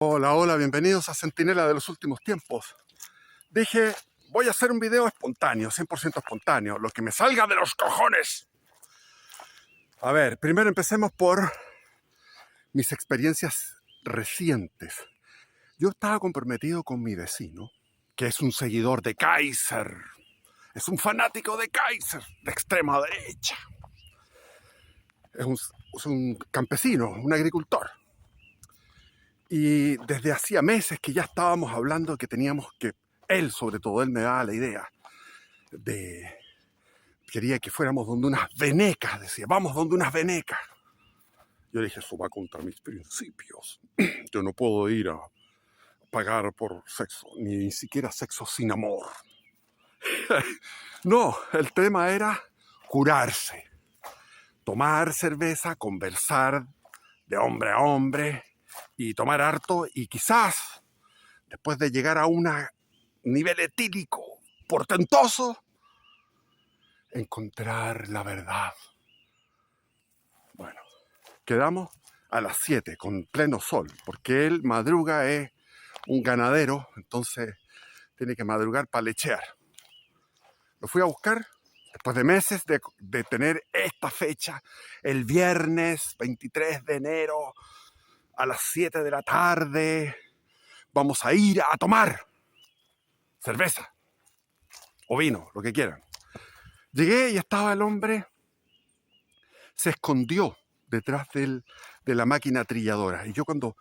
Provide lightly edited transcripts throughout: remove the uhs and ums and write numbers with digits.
Hola, hola, bienvenidos a Centinela de los Últimos Tiempos. Dije, voy a hacer un video espontáneo, 100% espontáneo, lo que me salga de los cojones. A ver, primero empecemos por mis experiencias recientes. Yo estaba comprometido con mi vecino, que es un seguidor de Kaiser. Es un fanático de Kaiser, de extrema derecha. Es un campesino, un agricultor. Y desde hacía meses que ya estábamos hablando que teníamos que, él sobre todo, él me daba la idea de, quería que fuéramos donde unas venecas, decía, vamos donde unas venecas. Yo le dije, eso va contra mis principios. Yo no puedo ir a pagar por sexo, ni siquiera sexo sin amor. No, el tema era curarse, tomar cerveza, conversar de hombre a hombre y tomar harto y quizás después de llegar a un nivel etílico portentoso, encontrar la verdad. Bueno, quedamos a las 7 con pleno sol, porque él madruga, es un ganadero, entonces tiene que madrugar para lechear. Lo fui a buscar después de meses de tener esta fecha, el viernes 23 de enero a las 7 de la tarde. Vamos a ir a tomar cerveza o vino, lo que quieran. Llegué y estaba el hombre, se escondió detrás de la máquina trilladora. Y yo cuando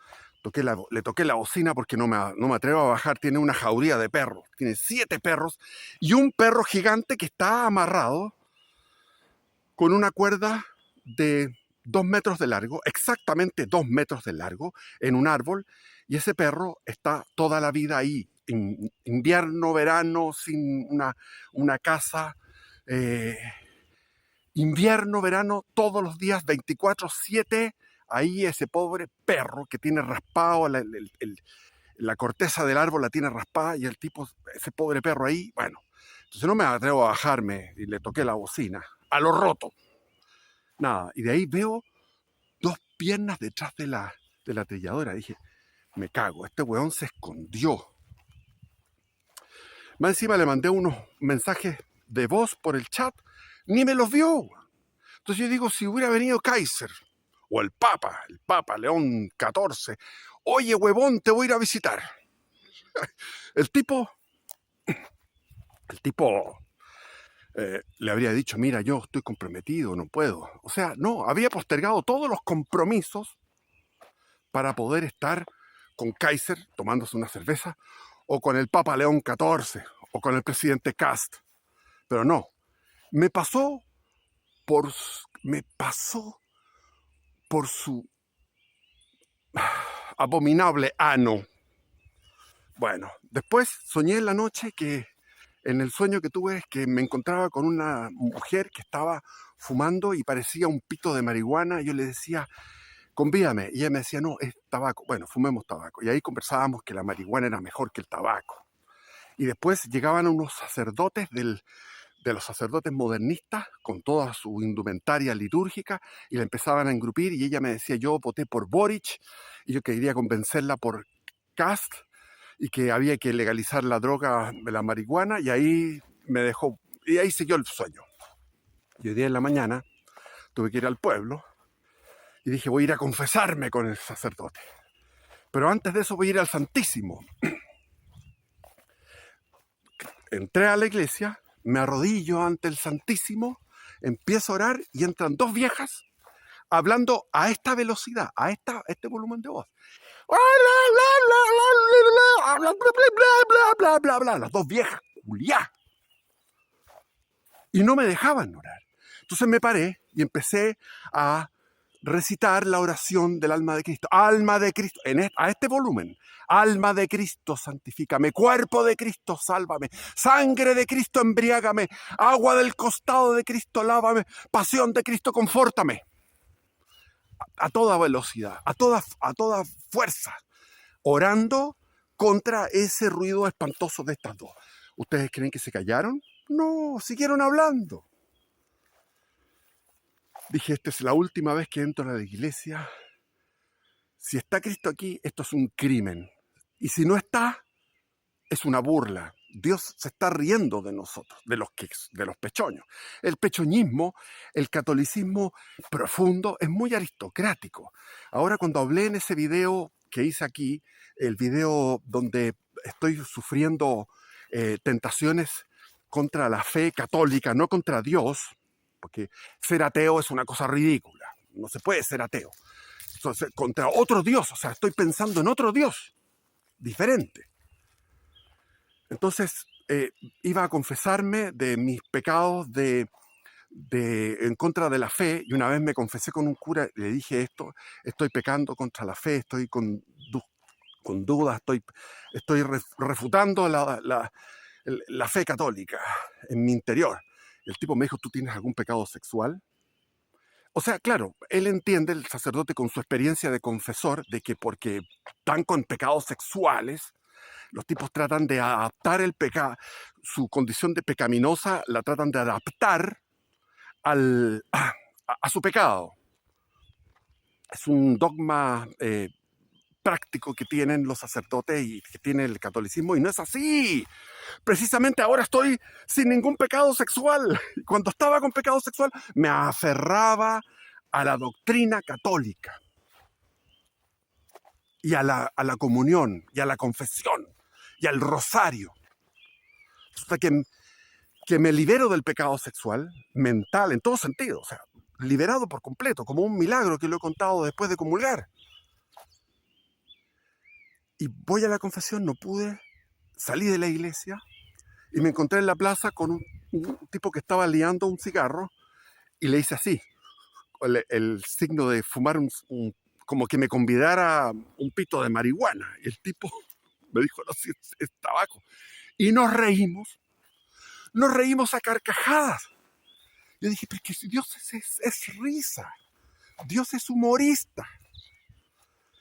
le toqué la bocina porque no me atrevo a bajar, tiene una jauría de perros, tiene 7 perros y un perro gigante que está amarrado con una cuerda de 2 metros de largo, exactamente 2 metros de largo, en un árbol, y ese perro está toda la vida ahí, en invierno, verano, sin una casa, invierno, verano, todos los días, 24/7, ahí ese pobre perro que tiene raspado la corteza del árbol, la tiene raspada, y el tipo, ese pobre perro ahí, bueno, entonces no me atrevo a bajarme y le toqué la bocina, a lo roto. Nada, y de ahí veo 2 piernas detrás de la trilladora. Dije, me cago, este weón se escondió. Más encima le mandé unos mensajes de voz por el chat, ni me los vio. Entonces yo digo, si hubiera venido Kaiser, o el Papa León XIV, oye, huevón, te voy a ir a visitar. El tipo le habría dicho, mira, yo estoy comprometido, no puedo. O sea, no, había postergado todos los compromisos para poder estar con Kaiser tomándose una cerveza, o con el Papa León XIV, o con el presidente Kast. Pero no, me pasó por, me pasó por su abominable ano. Bueno, después soñé en la noche en el sueño que tuve, que me encontraba con una mujer que estaba fumando y parecía un pito de marihuana. Yo le decía, convídame. Y ella me decía, no, es tabaco. Bueno, fumemos tabaco. Y ahí conversábamos que la marihuana era mejor que el tabaco. Y después llegaban unos sacerdotes de los sacerdotes modernistas con toda su indumentaria litúrgica y la empezaban a engrupir, y ella me decía, yo voté por Boric y yo quería convencerla por Kast y que había que legalizar la droga de la marihuana, y ahí me dejó, y ahí siguió el sueño. Y hoy día en la mañana tuve que ir al pueblo y dije, voy a ir a confesarme con el sacerdote. Pero antes de eso voy a ir al Santísimo. Entré a la iglesia, me arrodillo ante el Santísimo, empiezo a orar y entran 2 viejas hablando a esta velocidad, a este volumen de voz. Las 2 viejas, culiá. Y no me dejaban orar. Entonces me paré y empecé a recitar la oración del alma de Cristo. Alma de Cristo, a este volumen. Alma de Cristo, santifícame. Cuerpo de Cristo, sálvame. Sangre de Cristo, embriágame. Agua del costado de Cristo, lávame. Pasión de Cristo, confórtame. A toda velocidad, a toda fuerza. Orando contra ese ruido espantoso de estas 2. ¿Ustedes creen que se callaron? No, siguieron hablando. Dije, esta es la última vez que entro a la iglesia Si está Cristo aquí, esto es un crimen. Y si no está, es una burla. Dios se está riendo de nosotros, de los pechoños. El pechoñismo, el catolicismo profundo, es muy aristocrático. Ahora, cuando hablé en ese video que hice aquí, el video donde estoy sufriendo tentaciones contra la fe católica, no contra Dios, porque ser ateo es una cosa ridícula. No se puede ser ateo. Entonces, contra otro Dios, o sea, estoy pensando en otro Dios diferente. Entonces, iba a confesarme de mis pecados en contra de la fe, y una vez me confesé con un cura y le dije esto: estoy pecando contra la fe, estoy con dudas, estoy refutando la fe católica en mi interior. El tipo me dijo: ¿tú tienes algún pecado sexual? O sea, claro, él entiende, el sacerdote, con su experiencia de confesor, de que porque están con pecados sexuales, los tipos tratan de adaptar el pecado, su condición de pecaminosa la tratan de adaptar a su pecado. Es un dogma práctico que tienen los sacerdotes y que tiene el catolicismo, y no es así. Precisamente ahora estoy sin ningún pecado sexual. Cuando estaba con pecado sexual, me aferraba a la doctrina católica y a la comunión y a la confesión y al rosario. Hasta que me libero del pecado sexual, mental, en todo sentido, o sea, liberado por completo, como un milagro que lo he contado después de comulgar. Y voy a la confesión, no pude, salí de la iglesia y me encontré en la plaza con un tipo que estaba liando un cigarro, y le hice así, el signo de fumar como que me convidara un pito de marihuana. Y el tipo me dijo: no, si es tabaco. Y nos reímos a carcajadas. Yo dije: pero es que Dios es risa, Dios es humorista.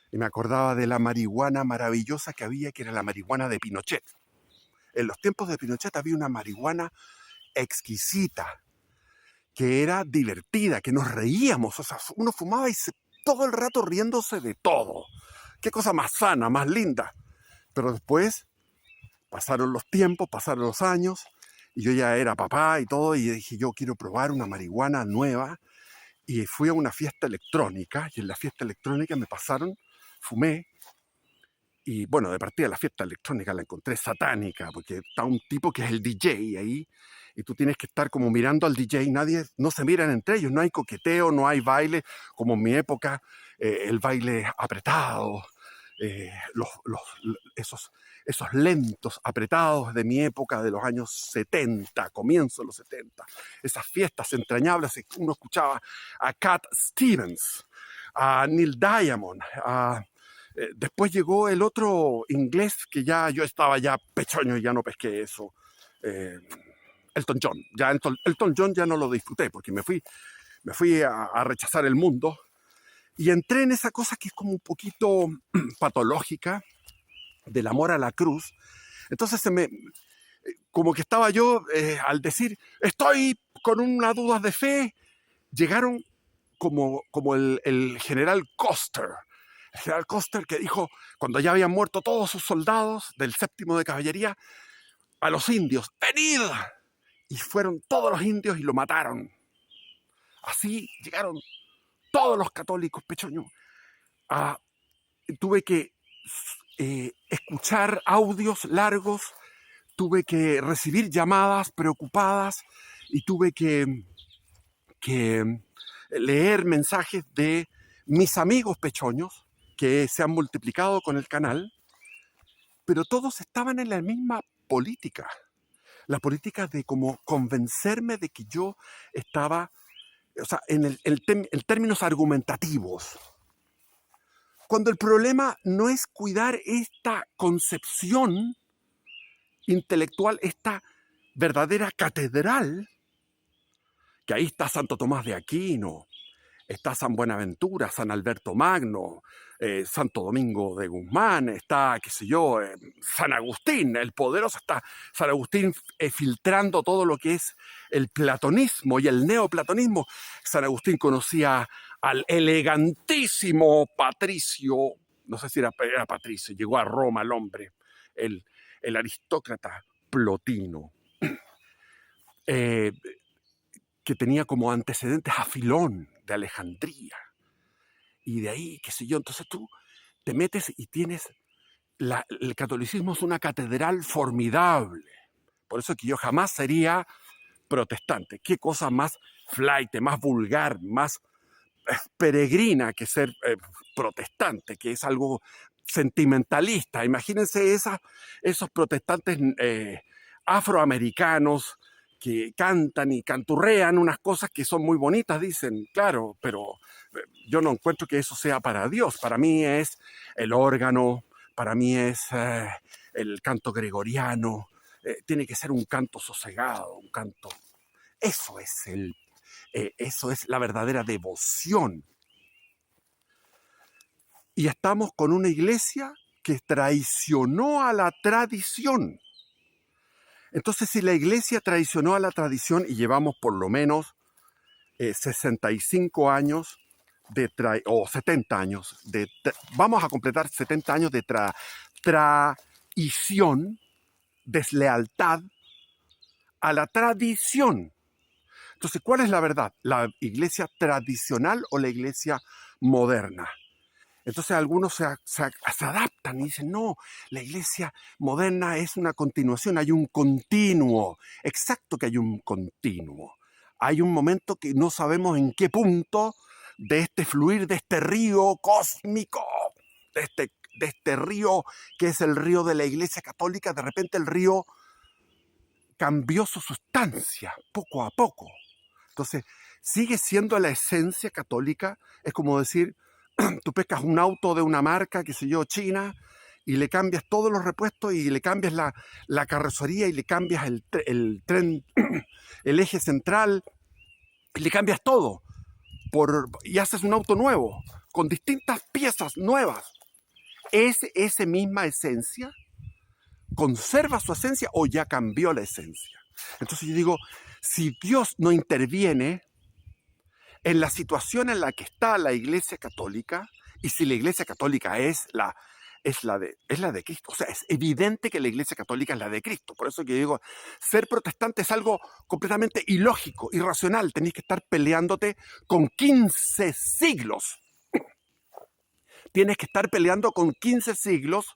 Y me acordaba de la marihuana maravillosa que había, que era la marihuana de Pinochet. En los tiempos de Pinochet había una marihuana exquisita, que era divertida, que nos reíamos. O sea, uno fumaba y todo el rato riéndose de todo. Qué cosa más sana, más linda. Pero después pasaron los tiempos, pasaron los años, y yo ya era papá y todo, y dije: yo quiero probar una marihuana nueva. Y fui a una fiesta electrónica, y en la fiesta electrónica me pasaron, fumé, y bueno, de partida la fiesta electrónica la encontré satánica, porque está un tipo que es el DJ ahí, y tú tienes que estar como mirando al DJ. No se miran entre ellos, no hay coqueteo, no hay baile, como en mi época, el baile apretado, esos lentos apretados de mi época, de los años 70, comienzo de los 70, esas fiestas entrañables. Uno escuchaba a Cat Stevens, a Neil Diamond, después llegó el otro inglés, que ya yo estaba ya pechoño y ya no pesqué eso, Elton John. Ya Elton John ya no lo disfruté, porque me fui a rechazar el mundo, y entré en esa cosa que es como un poquito patológica, del amor a la cruz. Entonces como que estaba yo, al decir estoy con una duda de fe, llegaron como el general Custer. El general Custer, que dijo, cuando ya habían muerto todos sus soldados del 7º de caballería, a los indios: ¡venid! Y fueron todos los indios y lo mataron. Así llegaron todos los católicos pechoños. Tuve que escuchar audios largos, tuve que recibir llamadas preocupadas, y tuve que leer mensajes de mis amigos pechoños que se han multiplicado con el canal, pero todos estaban en la misma política. La política de como convencerme de que yo estaba, o sea, en términos argumentativos. Cuando el problema no es cuidar esta concepción intelectual, esta verdadera catedral, que ahí está Santo Tomás de Aquino, está San Buenaventura, San Alberto Magno, Santo Domingo de Guzmán, está, qué sé yo, San Agustín, el poderoso. Está San Agustín filtrando todo lo que es el platonismo y el neoplatonismo. San Agustín conocía al elegantísimo Patricio, no sé si era Patricio, llegó a Roma el hombre, el aristócrata Plotino, eh, que tenía como antecedentes a Filón de Alejandría, y de ahí, qué sé yo, entonces tú te metes y tienes, el catolicismo es una catedral formidable, por eso que yo jamás sería protestante. Qué cosa más flight, más vulgar, más peregrina que ser protestante, que es algo sentimentalista. Imagínense esos protestantes afroamericanos que cantan y canturrean unas cosas que son muy bonitas, dicen, claro, pero yo no encuentro que eso sea para Dios. Para mí es el órgano, para mí es el canto gregoriano, tiene que ser un canto sosegado, un canto. Eso es eso es la verdadera devoción. Y estamos con una iglesia que traicionó a la tradición. Entonces, si la iglesia traicionó a la tradición y llevamos por lo menos 65 años o 70 años, vamos a completar 70 años de traición, deslealtad a la tradición. Entonces, ¿cuál es la verdad? ¿La iglesia tradicional o la iglesia moderna? Entonces algunos se adaptan y dicen, no, la iglesia moderna es una continuación, hay un continuo, exacto que hay un continuo. Hay un momento que no sabemos en qué punto de este fluir, de este río cósmico, de este río que es el río de la iglesia católica, de repente el río cambió su sustancia poco a poco. Entonces, sigue siendo la esencia católica, es como decir, tú pescas un auto de una marca, qué sé yo, china, y le cambias todos los repuestos y le cambias la carrocería y le cambias el tren, el eje central, y le cambias todo y haces un auto nuevo, con distintas piezas nuevas. ¿Es esa misma esencia? ¿Conserva su esencia o ya cambió la esencia? Entonces yo digo, si Dios no interviene en la situación en la que está la Iglesia Católica, y si la Iglesia Católica es la de Cristo, o sea, es evidente que la Iglesia Católica es la de Cristo. Por eso que digo, ser protestante es algo completamente ilógico, irracional. Tenés que estar peleándote con 15 siglos. Tienes que estar peleando con 15 siglos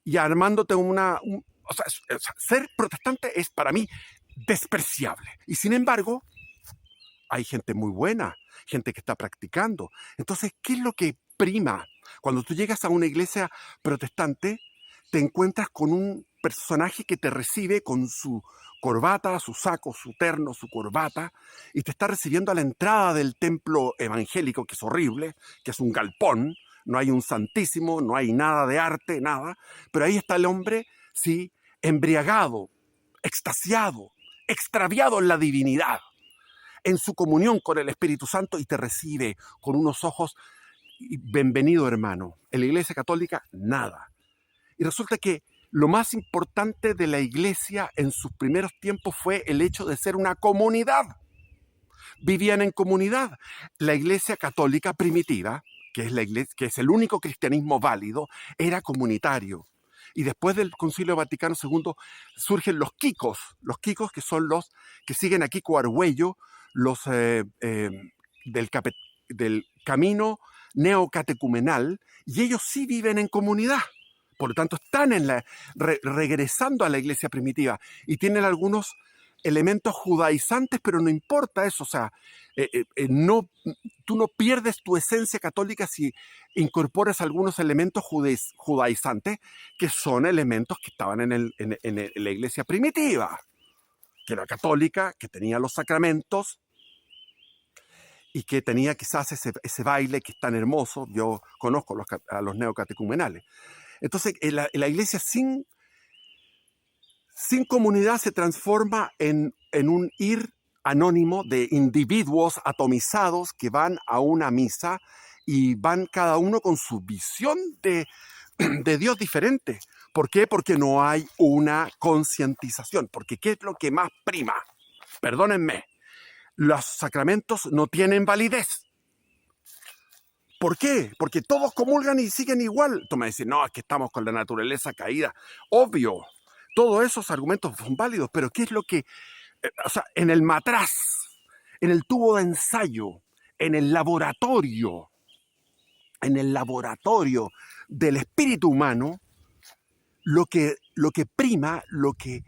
y armándote o sea, ser protestante es para mí despreciable. Y sin embargo, hay gente muy buena, gente que está practicando. Entonces, ¿qué es lo que prima? Cuando tú llegas a una iglesia protestante, te encuentras con un personaje que te recibe con su corbata, su saco, su terno, su corbata, y te está recibiendo a la entrada del templo evangélico, que es horrible, que es un galpón, no hay un santísimo, no hay nada de arte, nada, pero ahí está el hombre, sí, embriagado, extasiado, extraviado en la divinidad, en su comunión con el Espíritu Santo, y te recibe con unos ojos, bienvenido hermano. En la Iglesia Católica, nada. Y resulta que lo más importante de la Iglesia en sus primeros tiempos fue el hecho de ser una comunidad. Vivían en comunidad. La Iglesia Católica primitiva, que es el único cristianismo válido, era comunitario. Y después del Concilio Vaticano II surgen los quicos que son los que siguen a Kiko Argüello, los del camino neocatecumenal, y ellos sí viven en comunidad. Por lo tanto, están regresando a la iglesia primitiva y tienen algunos elementos judaizantes, pero no importa eso. O sea, tú no pierdes tu esencia católica si incorporas algunos elementos judaizantes, que son elementos que estaban en la iglesia primitiva, que era católica, que tenía los sacramentos y que tenía quizás ese baile que es tan hermoso. Yo conozco a los neocatecumenales. Entonces, la iglesia sin comunidad se transforma en un ir anónimo de individuos atomizados que van a una misa y van cada uno con su visión de Dios diferente. ¿Por qué? Porque no hay una concientización. Porque ¿qué es lo que más prima? Perdónenme, los sacramentos no tienen validez. ¿Por qué? Porque todos comulgan y siguen igual. Tú me dices, no, es que estamos con la naturaleza caída. Obvio, todos esos argumentos son válidos, pero ¿qué es lo que, o sea, en el matraz, en el tubo de ensayo, en el laboratorio del espíritu humano, lo que prima, lo que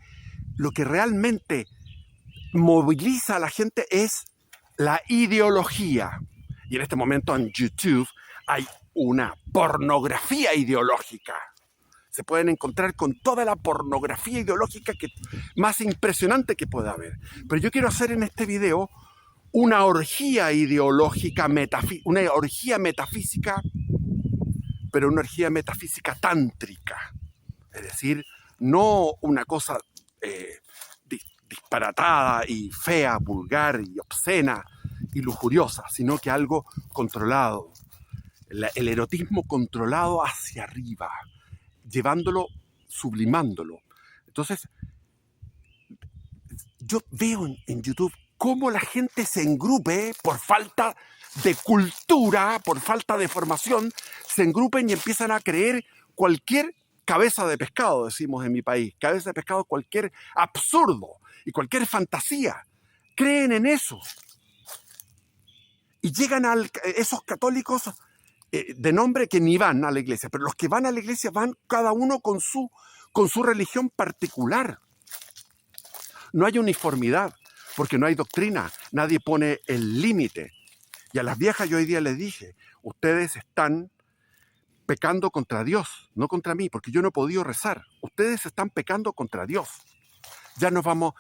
realmente moviliza a la gente es la ideología. Y en este momento en YouTube hay una pornografía ideológica. Se pueden encontrar con toda la pornografía ideológica más impresionante que pueda haber. Pero yo quiero hacer en este video una orgía ideológica, una orgía metafísica, pero una orgía metafísica tántrica. Es decir, no una cosa disparatada y fea, vulgar y obscena y lujuriosa, sino que algo controlado. El erotismo controlado hacia arriba, llevándolo, sublimándolo. Entonces, yo veo en YouTube cómo la gente se engrupe por falta de cultura, por falta de formación, se engrupen y empiezan a creer cualquier cabeza de pescado, decimos en mi país, cabeza de pescado, cualquier absurdo y cualquier fantasía. Creen en eso. Y llegan a esos católicos de nombre que ni van a la iglesia, pero los que van a la iglesia van cada uno con su religión particular. No hay uniformidad, porque no hay doctrina, nadie pone el límite. Y a las viejas yo hoy día les dije, ustedes están pecando contra Dios, no contra mí, porque yo no he podido rezar. Ustedes están pecando contra Dios. Ya le vamos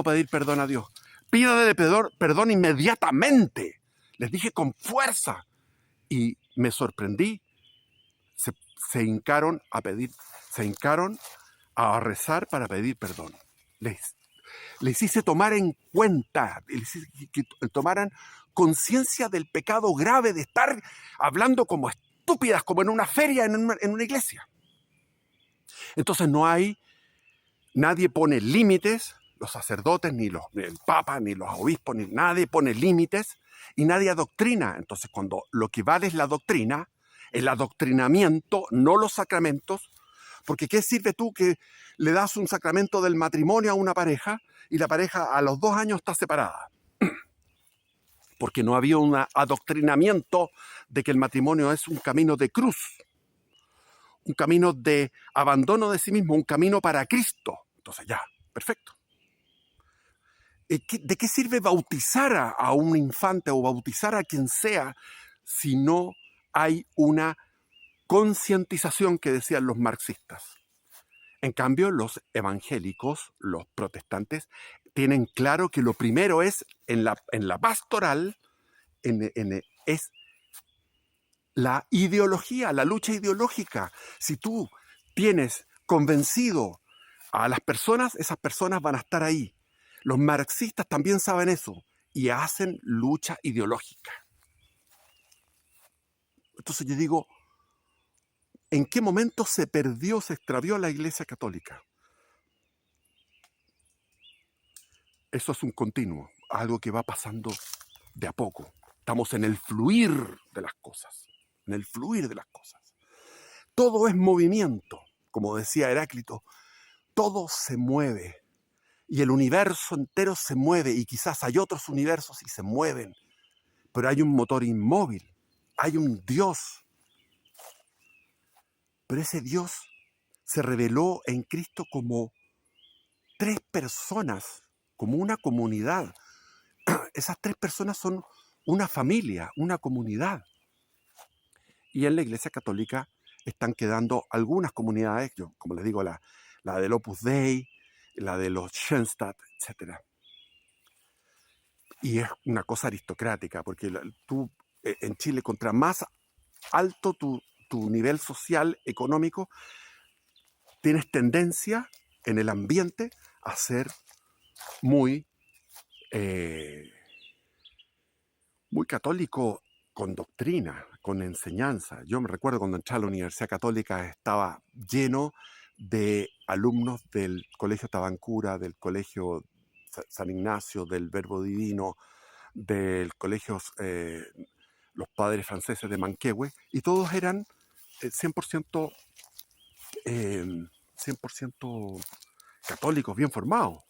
a pedir perdón a Dios. Pídale perdón inmediatamente. Les dije con fuerza. Y me sorprendí. Se hincaron a rezar para pedir perdón. Les hice tomar en cuenta, les hice que tomaran conciencia del pecado grave de estar hablando como estúpidas, como en una feria, en una iglesia. Entonces nadie pone límites, los sacerdotes, ni el papa, ni los obispos, ni nadie pone límites y nadie adoctrina. Entonces cuando lo que vale es la doctrina, el adoctrinamiento, no los sacramentos, porque ¿qué sirve tú que le das un sacramento del matrimonio a una pareja y la pareja a los 2 años está separada? Porque no había un adoctrinamiento de que el matrimonio es un camino de cruz, un camino de abandono de sí mismo, un camino para Cristo. Entonces ya, perfecto. ¿De qué sirve bautizar a un infante o bautizar a quien sea si no hay una concientización que decían los marxistas? En cambio, los evangélicos, los protestantes, tienen claro que lo primero es, en la pastoral, es la ideología, la lucha ideológica. Si tú tienes convencido a las personas, esas personas van a estar ahí. Los marxistas también saben eso y hacen lucha ideológica. Entonces yo digo, ¿en qué momento se extravió la Iglesia Católica? Eso es un continuo, algo que va pasando de a poco. Estamos en el fluir de las cosas, en el fluir de las cosas. Todo es movimiento, como decía Heráclito, todo se mueve y el universo entero se mueve y quizás hay otros universos y se mueven, pero hay un motor inmóvil, hay un Dios. Pero ese Dios se reveló en Cristo como 3 personas, como una comunidad. Esas 3 personas son una familia, una comunidad. Y en la Iglesia Católica están quedando algunas comunidades, yo, como les digo, la del Opus Dei, la de los Schoenstatt, etc. Y es una cosa aristocrática, porque tú en Chile, contra más alto tu nivel social, económico, tienes tendencia en el ambiente a ser muy católico, con doctrina, con enseñanza. Yo me recuerdo cuando entré a la Universidad Católica estaba lleno de alumnos del Colegio Tabancura, del Colegio San Ignacio, del Verbo Divino, del Colegio los padres franceses de Manquehue, y todos eran 100%, 100% católicos, bien formados.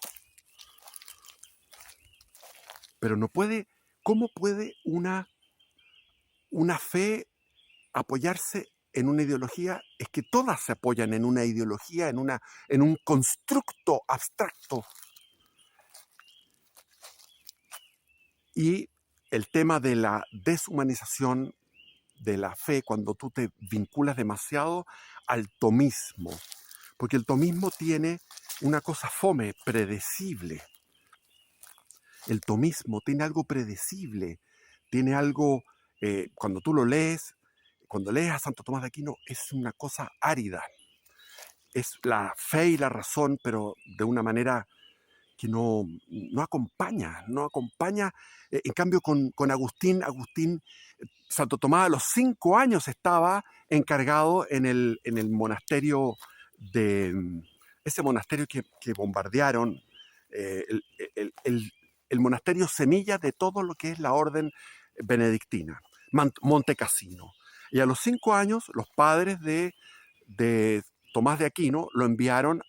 Pero no puede, ¿cómo puede una fe apoyarse en una ideología? Es que todas se apoyan en una ideología, en un constructo abstracto. Y el tema de la deshumanización de la fe, cuando tú te vinculas demasiado al tomismo, porque el tomismo tiene una cosa fome, predecible. El tomismo tiene algo predecible, tiene algo, cuando tú lo lees, cuando lees a Santo Tomás de Aquino, es una cosa árida. Es la fe y la razón, pero de una manera que no acompaña. En cambio, con Agustín, Santo Tomás a los 5 años estaba encargado en el monasterio ese monasterio que bombardearon, eh, el, el- el- el monasterio semilla de todo lo que es la orden benedictina, Monte Cassino. Y a los 5 años, los padres de Tomás de Aquino lo enviaron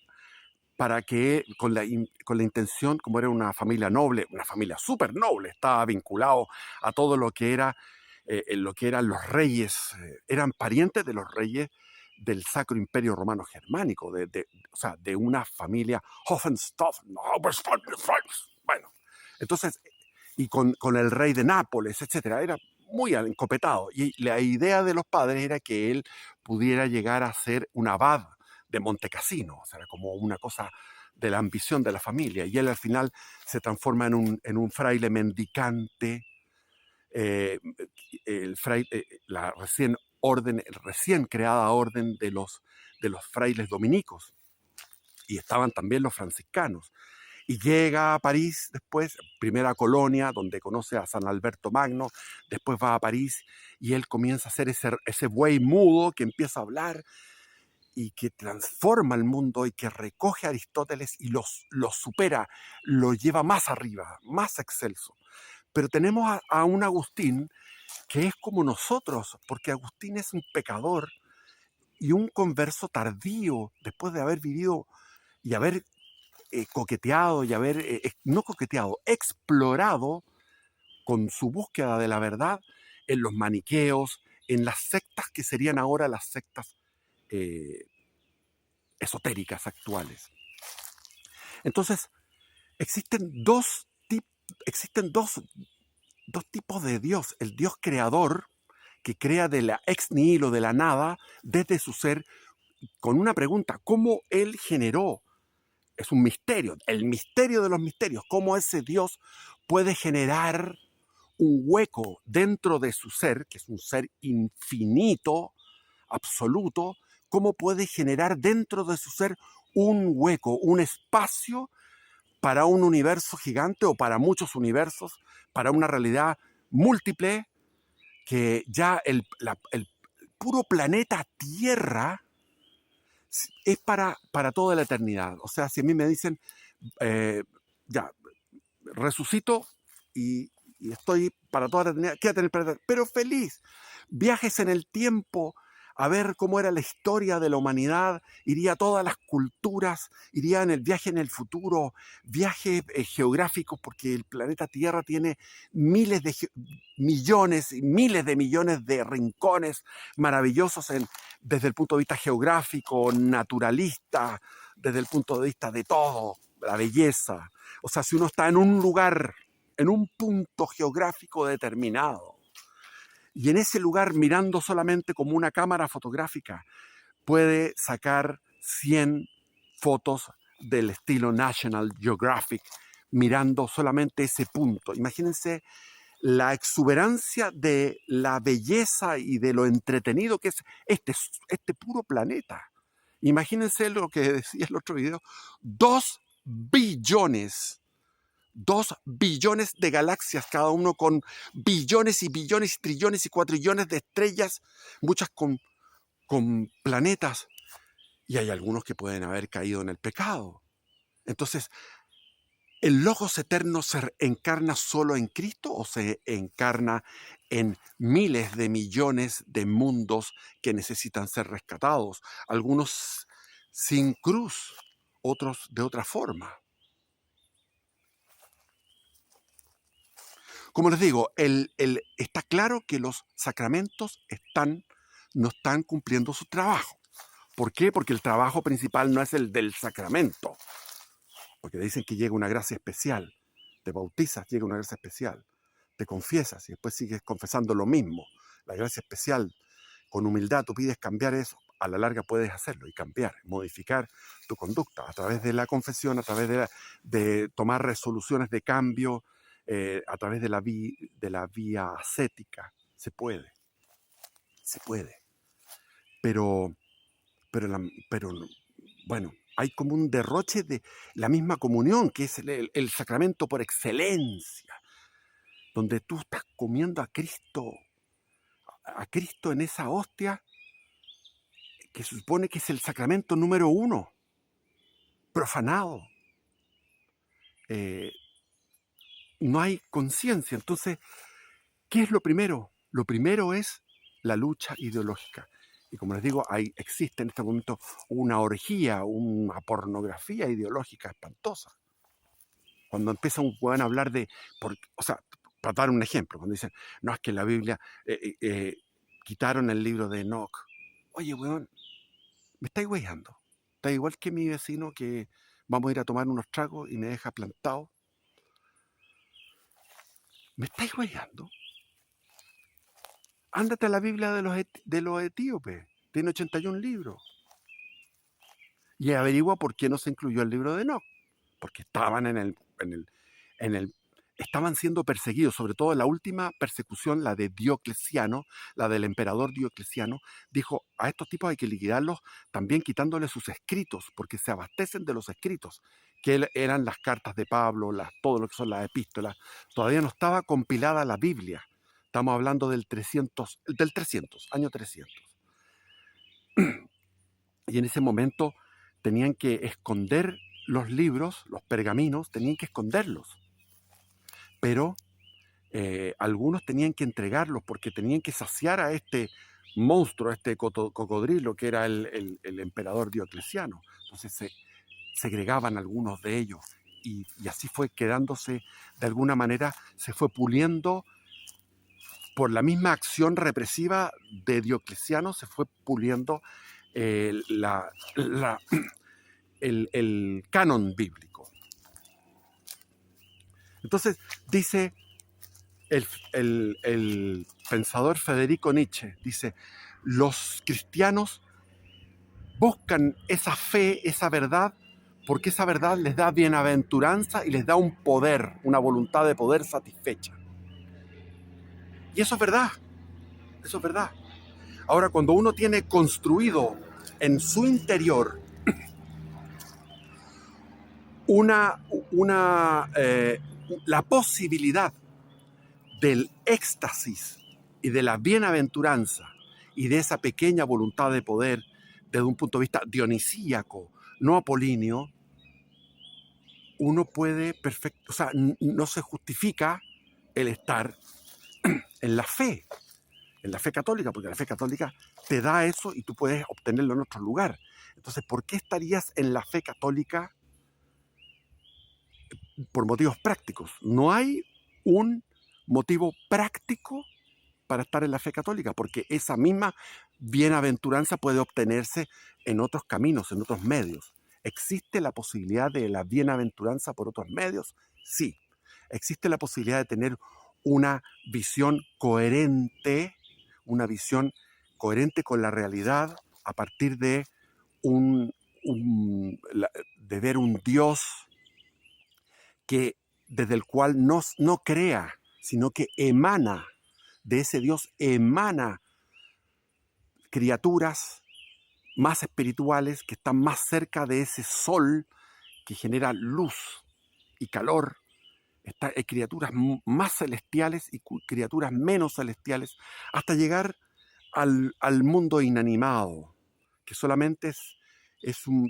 para que, con la intención, como era una familia noble, una familia súper noble, estaba vinculado a todo lo que era, lo que eran los reyes, eran parientes de los reyes del Sacro Imperio Romano Germánico, o sea, de una familia Hohenstaufen, bueno, entonces, y con el rey de Nápoles, etcétera, era muy encopetado, y la idea de los padres era que él pudiera llegar a ser un abad de Montecassino, o sea, era como una cosa de la ambición de la familia, y él al final se transforma en un fraile mendicante, la recién creada orden de los frailes dominicos, y estaban también los franciscanos. Y llega a París después, primera colonia, donde conoce a San Alberto Magno, después va a París y él comienza a ser ese buey mudo que empieza a hablar y que transforma el mundo y que recoge a Aristóteles y los supera, lo lleva más arriba, más excelso. Pero tenemos a un Agustín que es como nosotros, porque Agustín es un pecador y un converso tardío, después de haber vivido y haber coqueteado y haber, no coqueteado, explorado con su búsqueda de la verdad en los maniqueos, en las sectas que serían ahora las sectas eh, esotéricas actuales. Entonces, existen existen dos tipos de Dios. El Dios creador, que crea de la ex nihilo, de la nada, desde su ser, con una pregunta: ¿cómo Él generó? Es un misterio, el misterio de los misterios, cómo ese Dios puede generar un hueco dentro de su ser, que es un ser infinito, absoluto, cómo puede generar dentro de su ser un hueco, un espacio para un universo gigante o para muchos universos, para una realidad múltiple, que ya el puro planeta Tierra es para toda la eternidad. O sea, si a mí me dicen, eh, ya, resucito y estoy para toda la eternidad, quédate en el planeta, pero feliz. Viajes en el tiempo a ver cómo era la historia de la humanidad, iría a todas las culturas, iría en el viaje en el futuro, viajes geográficos, porque el planeta Tierra tiene millones y miles de millones de rincones maravillosos desde el punto de vista geográfico, naturalista, desde el punto de vista de todo, la belleza. O sea, si uno está en un lugar, en un punto geográfico determinado, y en ese lugar, mirando solamente como una cámara fotográfica, puede sacar 100 fotos del estilo National Geographic, mirando solamente ese punto. Imagínense la exuberancia de la belleza y de lo entretenido que es este puro planeta. Imagínense lo que decía el otro video: 2 billones 2 billones de galaxias, cada uno con billones y billones y trillones y cuatrillones de estrellas, muchas con planetas, y hay algunos que pueden haber caído en el pecado. Entonces, ¿el Logos eterno se encarna solo en Cristo o se encarna en miles de millones de mundos que necesitan ser rescatados, algunos sin cruz, otros de otra forma. Como les digo, está claro que los sacramentos no están cumpliendo su trabajo. ¿Por qué? Porque el trabajo principal no es el del sacramento. Porque dicen que llega una gracia especial. Te bautizas, llega una gracia especial. Te confiesas y después sigues confesando lo mismo. La gracia especial, con humildad, tú pides cambiar eso. A la larga puedes hacerlo y cambiar, modificar tu conducta a través de la confesión, a través de tomar resoluciones de cambio, a través de la vía ascética. Se puede. Pero, pero bueno, hay como un derroche de la misma comunión, que es el sacramento por excelencia, donde tú estás comiendo a Cristo en esa hostia, que se supone que es el sacramento número 1, profanado. No hay conciencia. Entonces, ¿qué es lo primero? Lo primero es la lucha ideológica. Y como les digo, existe en este momento una orgía, una pornografía ideológica espantosa. Cuando empieza un weón a hablar o sea, para dar un ejemplo, cuando dicen, no, es que en la Biblia quitaron el libro de Enoch. Oye, weón, me estáis weyando. Está igual que mi vecino que vamos a ir a tomar unos tragos y me deja plantado. ¿Me estáis weyando? Ándate a la Biblia de los etíopes. Tiene 81 libros. Y averigua por qué no se incluyó el libro de Enoch. Porque estaban estaban siendo perseguidos, sobre todo en la última persecución, la de Diocleciano, la del emperador Diocleciano, dijo, a estos tipos hay que liquidarlos también quitándoles sus escritos, porque se abastecen de los escritos, que eran las cartas de Pablo, todo lo que son las epístolas. Todavía no estaba compilada la Biblia. Estamos hablando del 300, año 300. Y en ese momento tenían que esconder los libros, los pergaminos, tenían que esconderlos. Pero algunos tenían que entregarlos porque tenían que saciar a este monstruo, a este cocodrilo que era el emperador Diocleciano. Entonces se segregaban algunos de ellos y así fue quedándose, de alguna manera, se fue puliendo por la misma acción represiva de Diocleciano, se fue puliendo el canon bíblico. Entonces dice el pensador Federico Nietzsche, dice, los cristianos buscan esa fe, esa verdad, porque esa verdad les da bienaventuranza y les da un poder, una voluntad de poder satisfecha. Y eso es verdad, eso es verdad. Ahora, cuando uno tiene construido en su interior la posibilidad del éxtasis y de la bienaventuranza y de esa pequeña voluntad de poder desde un punto de vista dionisíaco, no apolíneo, uno puede o sea, no se justifica el estar en la fe católica, porque la fe católica te da eso y tú puedes obtenerlo en otro lugar. Entonces, ¿por qué estarías en la fe católica? Por motivos prácticos. No hay un motivo práctico para estar en la fe católica, porque esa misma bienaventuranza puede obtenerse en otros caminos, en otros medios. ¿Existe la posibilidad de la bienaventuranza por otros medios? Sí. ¿Existe la posibilidad de tener una visión coherente con la realidad a partir de de ver un Dios desde el cual no crea, sino que emana, de ese Dios emana criaturas más espirituales que están más cerca de ese sol que genera luz y calor? Hay criaturas más celestiales y criaturas menos celestiales, hasta llegar al mundo inanimado, que solamente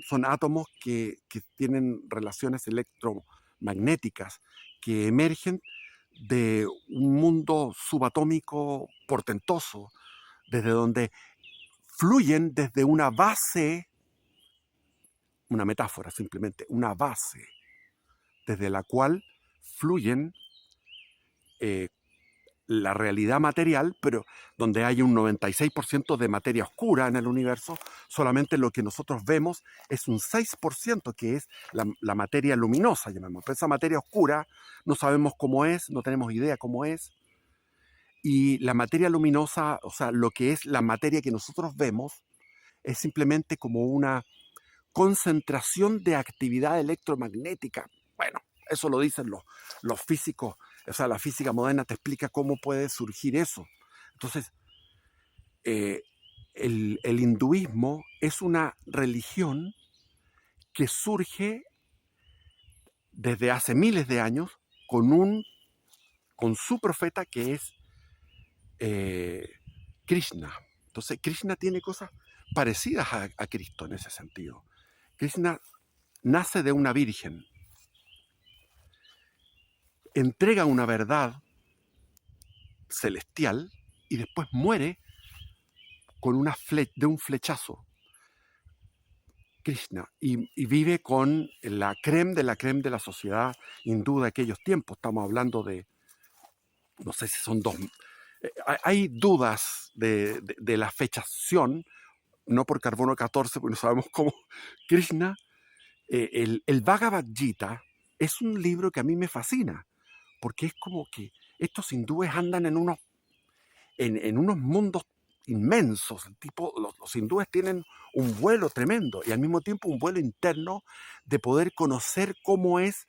son átomos que tienen relaciones electromagnéticas que emergen de un mundo subatómico portentoso, desde donde fluyen desde una base, una metáfora simplemente, una base, desde la cual fluyen eh, la realidad material, pero donde hay un 96% de materia oscura en el universo, solamente lo que nosotros vemos es un 6% que es la materia luminosa, llamamos. Pero esa materia oscura no sabemos cómo es, no tenemos idea cómo es. Y la materia luminosa, o sea, lo que es la materia que nosotros vemos, es simplemente como una concentración de actividad electromagnética. Bueno, eso lo dicen los físicos, o sea, la física moderna te explica cómo puede surgir eso. Entonces, el hinduismo es una religión que surge desde hace miles de años con su profeta que es Krishna. Entonces, Krishna tiene cosas parecidas a Cristo en ese sentido. Krishna nace de una virgen, entrega una verdad celestial y después muere con de un flechazo. Krishna, y vive con la creme de la sociedad hindú de aquellos tiempos. Estamos hablando de, no sé si son dos. Hay dudas de la fechación, no por carbono 14, porque no sabemos cómo. Krishna, el Bhagavad Gita es un libro que a mí me fascina, porque es como que estos hindúes andan en unos mundos inmensos. Los hindúes tienen un vuelo tremendo y al mismo tiempo un vuelo interno de poder conocer cómo es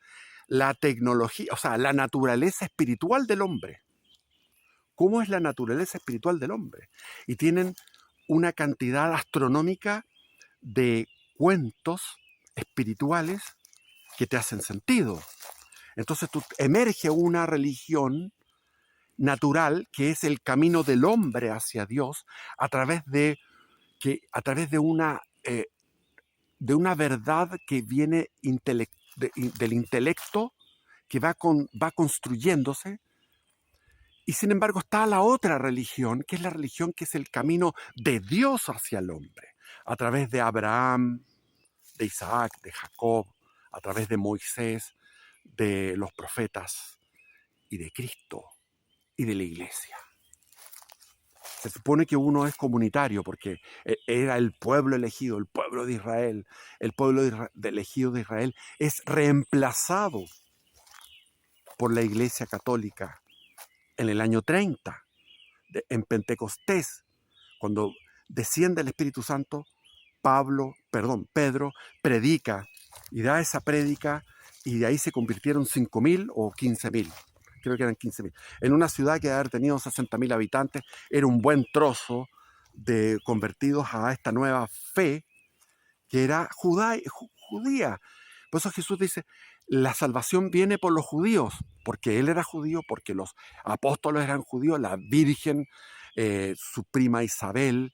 la tecnología, o sea, la naturaleza espiritual del hombre. ¿Cómo es la naturaleza espiritual del hombre? Y tienen una cantidad astronómica de cuentos espirituales que te hacen sentido. Entonces emerge una religión natural que es el camino del hombre hacia Dios a través de de una verdad que viene del intelecto que va construyéndose. Y sin embargo está la otra religión, que es la religión que es el camino de Dios hacia el hombre, a través de Abraham, de Isaac, de Jacob, a través de Moisés, de los profetas y de Cristo y de la iglesia. Se supone que uno es comunitario porque era el pueblo elegido, el pueblo de Israel. El pueblo elegido de Israel es reemplazado por la Iglesia Católica en el año 30, en Pentecostés, cuando desciende el Espíritu Santo. Pedro predica y da esa prédica y de ahí se convirtieron 5.000 o 15.000. Creo que eran 15.000. En una ciudad que debe haber tenido 60.000 habitantes, era un buen trozo de convertidos a esta nueva fe que era judía. Por eso Jesús dice, la salvación viene por los judíos, porque él era judío, porque los apóstoles eran judíos, la Virgen, su prima Isabel,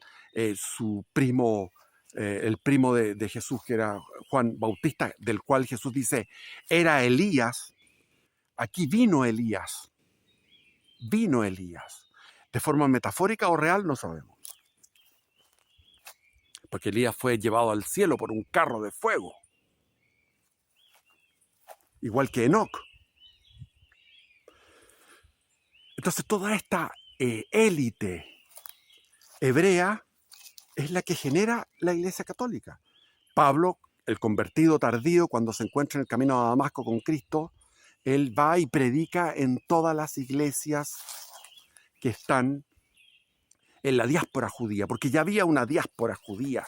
su primo, el primo de Jesús, que era Juan Bautista, del cual Jesús dice, era Elías. Aquí vino Elías. Vino Elías. De forma metafórica o real no sabemos. Porque Elías fue llevado al cielo por un carro de fuego. Igual que Enoc. Entonces toda esta élite hebrea es la que genera la Iglesia Católica. Pablo, el convertido tardío, cuando se encuentra en el camino a Damasco con Cristo, él va y predica en todas las iglesias que están en la diáspora judía, porque ya había una diáspora judía.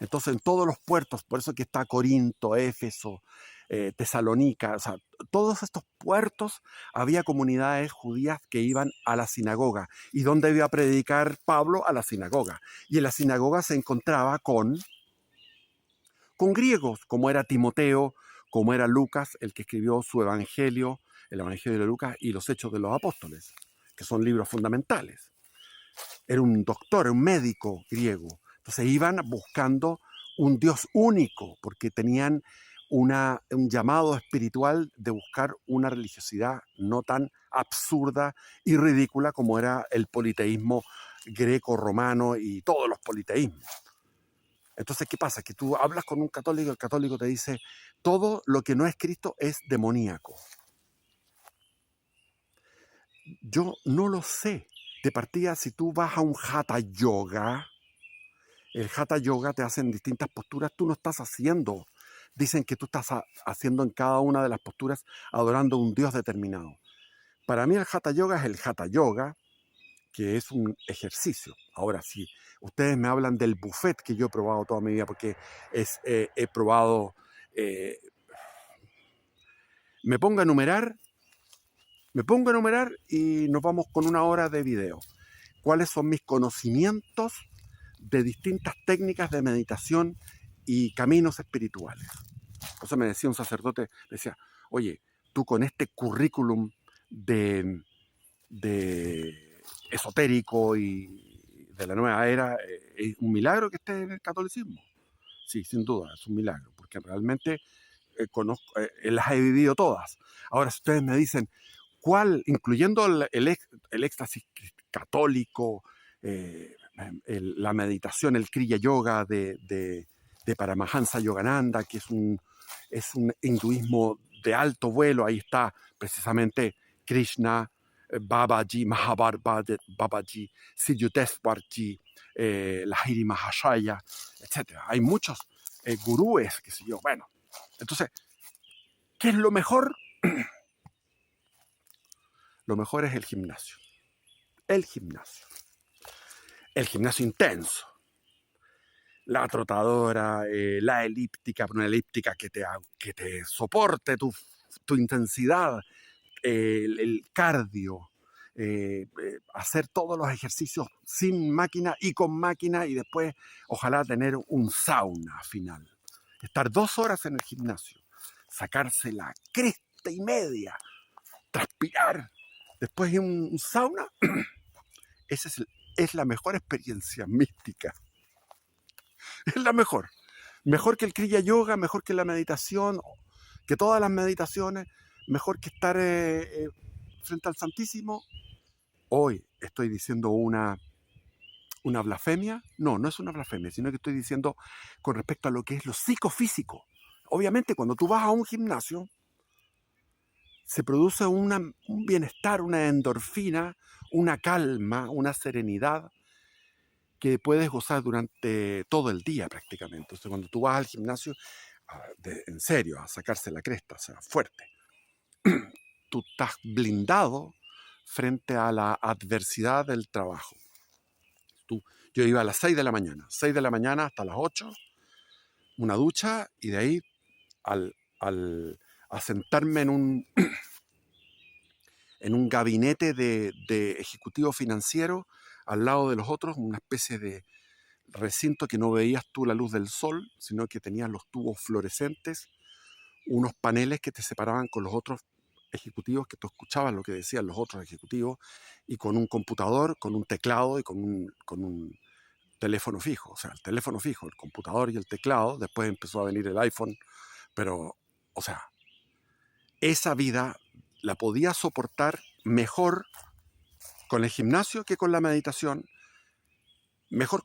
Entonces en todos los puertos, por eso que está Corinto, Éfeso, Tesalónica, o sea, todos estos puertos había comunidades judías que iban a la sinagoga. ¿Y dónde iba a predicar Pablo? A la sinagoga. Y en la sinagoga se encontraba con griegos, como era Timoteo, como era Lucas, el que escribió su evangelio, el evangelio de Lucas y los Hechos de los Apóstoles, que son libros fundamentales. Era un doctor, un médico griego. Entonces iban buscando un Dios único, porque tenían un llamado espiritual de buscar una religiosidad no tan absurda y ridícula como era el politeísmo greco-romano y todos los politeísmos. Entonces, ¿qué pasa? Que tú hablas con un católico, el católico te dice, todo lo que no es Cristo es demoníaco. Yo no lo sé. De partida, si tú vas a un hatha yoga, el hatha yoga te hacen distintas posturas, tú no estás haciendo. Dicen que tú estás haciendo en cada una de las posturas adorando a un dios determinado. Para mí el hatha yoga es el hatha yoga, que es un ejercicio. Ahora, si ustedes me hablan del buffet que yo he probado toda mi vida, porque he probado, eh, me pongo a enumerar y nos vamos con una hora de video. ¿Cuáles son mis conocimientos de distintas técnicas de meditación y caminos espirituales? Entonces me decía un sacerdote, me decía, oye, tú con este currículum de esotérico y de la nueva era, es un milagro que esté en el catolicismo. Sí, sin duda, es un milagro, porque realmente las he vivido todas. Ahora, si ustedes me dicen, ¿cuál, incluyendo el éxtasis católico, la meditación, el Kriya Yoga de Paramahansa Yogananda, que es un hinduismo de alto vuelo? Ahí está precisamente Krishna, Babaji, Mahabhar Babaji, Siddhuteshwarji, Lahiri Mahashaya, etc. Hay muchos gurúes, qué sé yo. Bueno, entonces, ¿qué es lo mejor? Lo mejor es el gimnasio. El gimnasio. El gimnasio intenso. La trotadora, la elíptica, una elíptica que te soporte tu intensidad, el cardio, hacer todos los ejercicios sin máquina y con máquina, y después ojalá tener un sauna final. Estar 2 horas en el gimnasio, sacarse la cresta y media, transpirar, después de un sauna. Esa es la mejor experiencia mística. Es la mejor. Mejor que el Kriya Yoga, mejor que la meditación, que todas las meditaciones, mejor que estar frente al Santísimo. Hoy estoy diciendo una blasfemia. No, no es una blasfemia, sino que estoy diciendo con respecto a lo que es lo psicofísico. Obviamente, cuando tú vas a un gimnasio, se produce un bienestar, una endorfina, una calma, una serenidad que puedes gozar durante todo el día prácticamente. Entonces, cuando tú vas al gimnasio, en serio, a sacarse la cresta, o sea, fuerte, tú estás blindado frente a la adversidad del trabajo. Yo iba a las 6 de la mañana, 6 de la mañana hasta las 8, una ducha, y de ahí a sentarme en un gabinete de ejecutivo financiero al lado de los otros, una especie de recinto que no veías tú la luz del sol, sino que tenías los tubos fluorescentes, unos paneles que te separaban con los otros ejecutivos, que tú escuchabas lo que decían los otros ejecutivos, y con un computador, con un teclado y con un teléfono fijo. O sea, el teléfono fijo, el computador y el teclado. Después empezó a venir el iPhone, pero, o sea, esa vida la podía soportar mejor con el gimnasio que con la meditación, mejor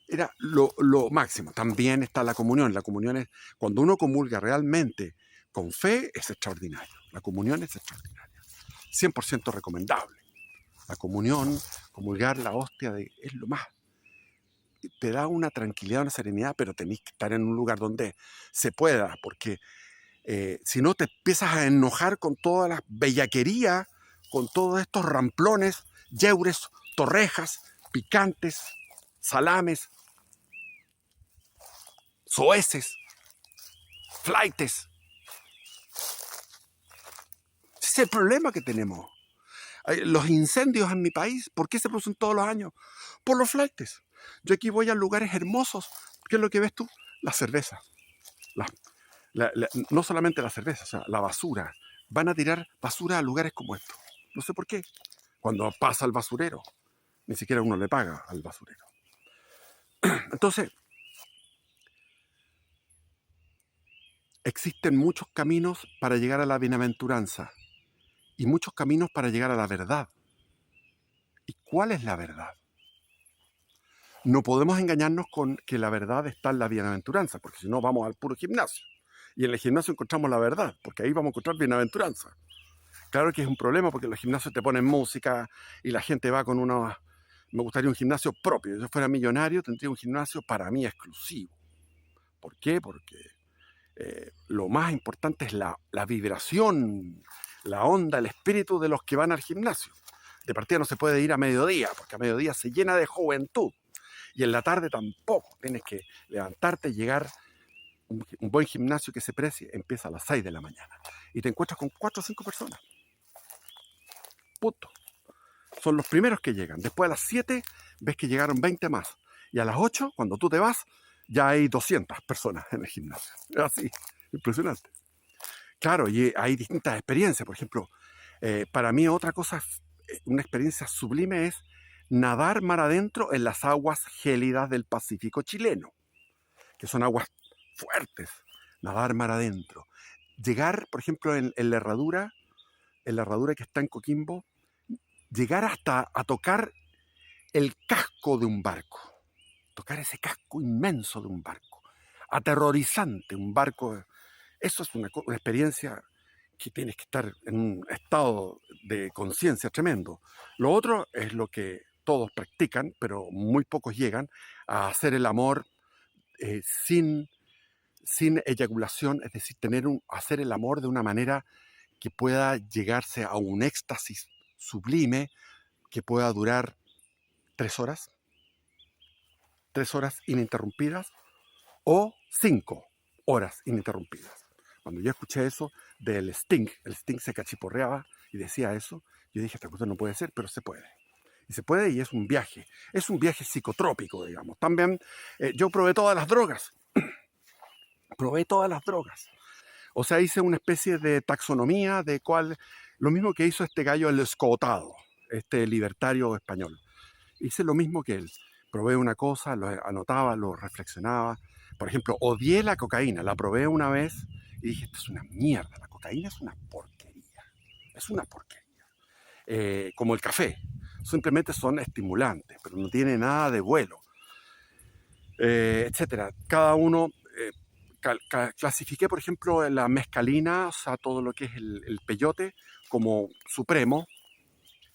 era lo máximo. También está la comunión. La comunión es, cuando uno comulga realmente con fe, es extraordinario. La comunión es extraordinaria. 100% recomendable. La comunión, comulgar la hostia, es lo más. Te da una tranquilidad, una serenidad, pero tenés que estar en un lugar donde se pueda, porque si no te empiezas a enojar con todas las bellaquerías, con todos estos ramplones, yeures, torrejas, picantes, salames, soeces, flaites. Ese es el problema que tenemos. Los incendios en mi país, ¿por qué se producen todos los años? Por los flaites. Yo aquí voy a lugares hermosos. ¿Qué es lo que ves tú? La cerveza. No solamente la cerveza, o sea, la basura. Van a tirar basura a lugares como estos. No sé por qué. Cuando pasa el basurero, ni siquiera uno le paga al basurero. Entonces, existen muchos caminos para llegar a la bienaventuranza y muchos caminos para llegar a la verdad. ¿Y cuál es la verdad? No podemos engañarnos con que la verdad está en la bienaventuranza, porque si no vamos al puro gimnasio. Y en el gimnasio encontramos la verdad, porque ahí vamos a encontrar bienaventuranza. Claro que es un problema porque los gimnasios te ponen música y la gente va con unos... Me gustaría un gimnasio propio. Si yo fuera millonario, tendría un gimnasio para mí exclusivo. ¿Por qué? Porque lo más importante es la vibración, la onda, el espíritu de los que van al gimnasio. De partida no se puede ir a mediodía, porque a mediodía se llena de juventud. Y en la tarde tampoco. Tienes que levantarte y llegar. Un buen gimnasio que se precie empieza a las 6 de la mañana. Y te encuentras con 4 o 5 personas. Punto. Son los primeros que llegan. Después a las 7 ves que llegaron 20 más. Y a las 8, cuando tú te vas, ya hay 200 personas en el gimnasio. Es así, impresionante. Claro, y hay distintas experiencias. Por ejemplo, para mí otra cosa, una experiencia sublime es nadar mar adentro en las aguas gélidas del Pacífico chileno, que son aguas fuertes. Nadar mar adentro. Llegar, por ejemplo, en la herradura que está en Coquimbo, llegar hasta a tocar el casco de un barco, tocar ese casco inmenso de un barco, aterrorizante, un barco. Eso es una experiencia que tienes que estar en un estado de conciencia tremendo. Lo otro es lo que todos practican, pero muy pocos llegan a hacer el amor sin eyaculación, es decir, hacer el amor de una manera que pueda llegarse a un éxtasis sublime que pueda durar 3 horas, 3 horas ininterrumpidas o 5 horas ininterrumpidas. Cuando yo escuché eso del Sting, el Sting se cachiporreaba y decía eso, yo dije, esta cosa no puede ser, pero se puede. Y se puede y es un viaje psicotrópico, digamos. También yo probé todas las drogas, O sea, hice una especie de taxonomía de cuál, lo mismo que hizo este gallo el Escotado, este libertario español. Hice lo mismo que él. Probé una cosa, lo anotaba, lo reflexionaba. Por ejemplo, odié la cocaína. La probé una vez y dije, esto es una mierda. La cocaína es una porquería. Es una porquería. Como el café. Simplemente son estimulantes, pero no tiene nada de vuelo. Etcétera. Cada uno... clasifiqué, por ejemplo, la mescalina, o sea, todo lo que es el peyote, como supremo.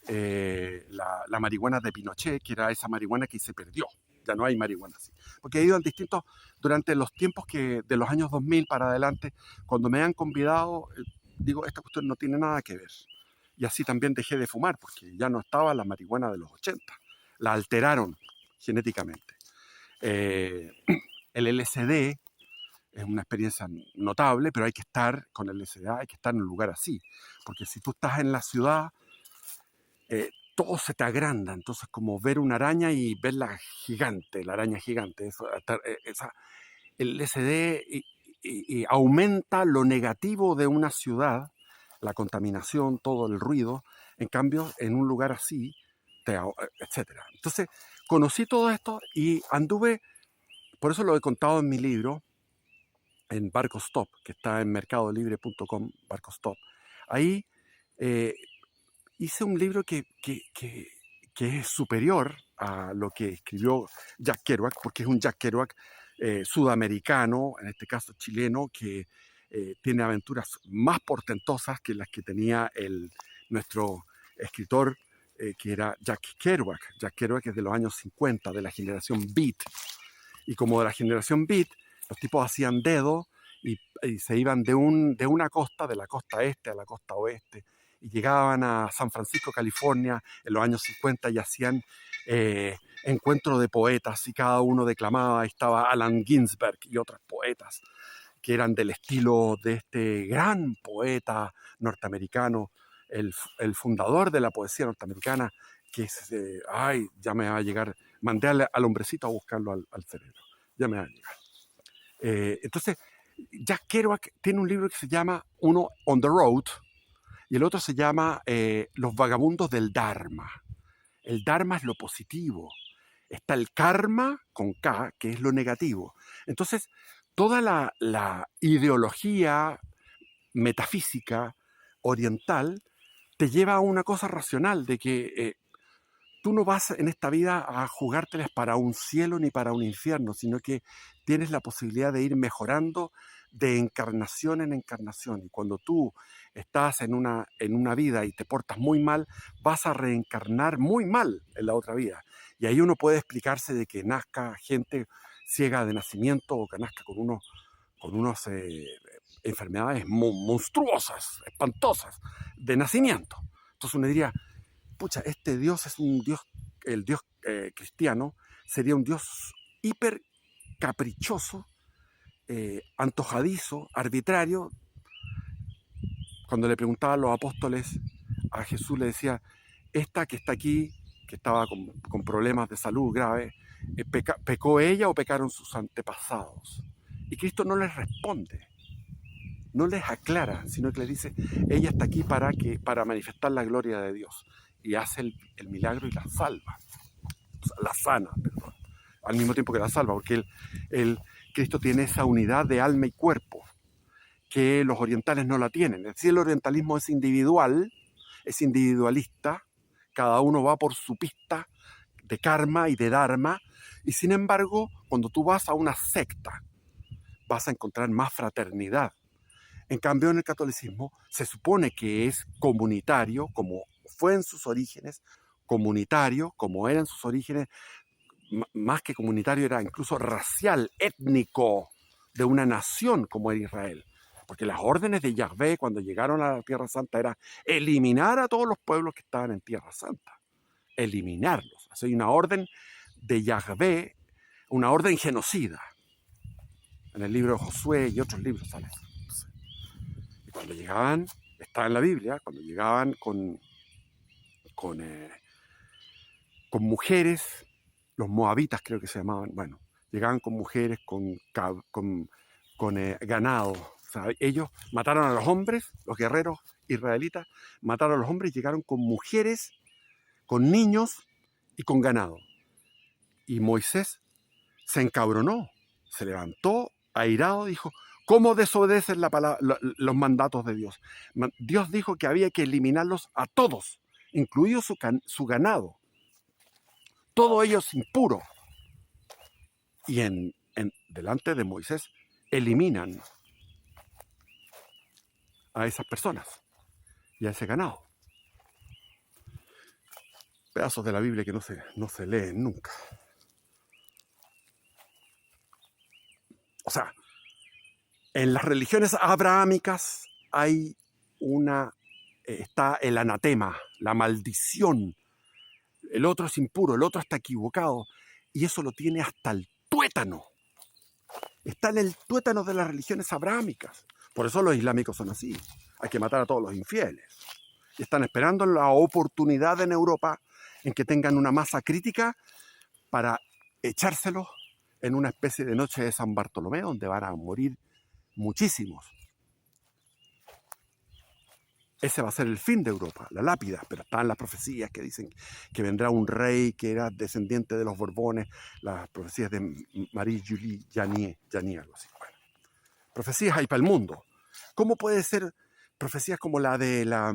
La marihuana de Pinochet, que era esa marihuana que se perdió. Ya no hay marihuana así. Porque he ido en distintos, durante los tiempos de los años 2000 para adelante, cuando me han convidado, digo, esta cuestión no tiene nada que ver. Y así también dejé de fumar, porque ya no estaba la marihuana de los 80. La alteraron genéticamente. El LSD es una experiencia notable, pero hay que estar con el LSD, hay que estar en un lugar así. Porque si tú estás en la ciudad, todo se te agranda, entonces como ver una araña y verla gigante, la araña gigante, el LSD y aumenta lo negativo de una ciudad, la contaminación, todo el ruido. En cambio, en un lugar así, etcétera. Entonces, conocí todo esto y anduve, por eso lo he contado en mi libro, en Barcostop, que está en mercadolibre.com, Barcostop. Ahí hice un libro que es superior a lo que escribió Jack Kerouac, porque es un Jack Kerouac sudamericano, en este caso chileno, que tiene aventuras más portentosas que las que tenía nuestro escritor, que era Jack Kerouac. Jack Kerouac es de los años 50, de la generación Beat. Y como de la generación Beat, los tipos hacían dedo y se iban de una costa, de la costa este a la costa oeste, y llegaban a San Francisco, California, en los años 50 y hacían encuentros de poetas y cada uno declamaba. Ahí estaba Allen Ginsberg y otros poetas que eran del estilo de este gran poeta norteamericano, el fundador de la poesía norteamericana, que es, ya me va a llegar, mandé al hombrecito a buscarlo al cerebro, ya me va a llegar. Entonces, Jack Kerouac tiene un libro que se llama, uno On the Road, y el otro se llama Los vagabundos del Dharma. El Dharma es lo positivo. Está el karma, con K, que es lo negativo. Entonces, toda la ideología metafísica oriental te lleva a una cosa racional, de que tú no vas en esta vida a jugártelas para un cielo ni para un infierno, sino que tienes la posibilidad de ir mejorando de encarnación en encarnación. Y cuando tú estás en una vida y te portas muy mal, vas a reencarnar muy mal en la otra vida. Y ahí uno puede explicarse de que nazca gente ciega de nacimiento o que nazca con unos enfermedades monstruosas, espantosas, de nacimiento. Entonces uno diría, pucha, este Dios es un Dios, el Dios cristiano sería un Dios hiper caprichoso, antojadizo, arbitrario. Cuando le preguntaban a los apóstoles, a Jesús le decía, esta que está aquí, que estaba con problemas de salud graves, ¿pecó ella o pecaron sus antepasados? Y Cristo no les responde, no les aclara, sino que les dice, ella está aquí para manifestar la gloria de Dios. Y hace el milagro y la salva, o sea, la sana, perdón, al mismo tiempo que la salva, porque Cristo tiene esa unidad de alma y cuerpo que los orientales no la tienen. Es decir, el orientalismo es individual, es individualista, cada uno va por su pista de karma y de dharma, y sin embargo, cuando tú vas a una secta, vas a encontrar más fraternidad. En cambio, en el catolicismo se supone que es comunitario, como fue en sus orígenes, comunitario, como era en sus orígenes, más que comunitario, era incluso racial, étnico, de una nación como era Israel. Porque las órdenes de Yahvé cuando llegaron a la Tierra Santa era eliminar a todos los pueblos que estaban en Tierra Santa. Eliminarlos. Así hay una orden de Yahvé, una orden genocida. En el libro de Josué y otros libros sale eso. Y cuando llegaban, está en la Biblia, cuando llegaban con mujeres, los moabitas creo que se llamaban, bueno, llegaban con mujeres, con ganado. O sea, ellos mataron a los hombres, los guerreros israelitas, mataron a los hombres y llegaron con mujeres, con niños y con ganado. Y Moisés se encabronó, se levantó, airado, dijo, ¿cómo desobedecen los mandatos de Dios? Dios dijo que había que eliminarlos a todos, incluido su ganado. Todo ello es impuro. Y delante de Moisés eliminan a esas personas y a ese ganado. Pedazos de la Biblia que no se leen nunca. O sea, en las religiones abrahámicas está el anatema, la maldición. El otro es impuro, el otro está equivocado. Y eso lo tiene hasta el tuétano. Está en el tuétano de las religiones abrahámicas. Por eso los islámicos son así. Hay que matar a todos los infieles. Y están esperando la oportunidad en Europa en que tengan una masa crítica para echárselos en una especie de noche de San Bartolomé, donde van a morir muchísimos. Ese va a ser el fin de Europa, la lápida, pero están las profecías que dicen que vendrá un rey que era descendiente de los Borbones, las profecías de Marie-Julie Janier, algo así. Bueno, profecías hay para el mundo. ¿Cómo puede ser profecías como la de la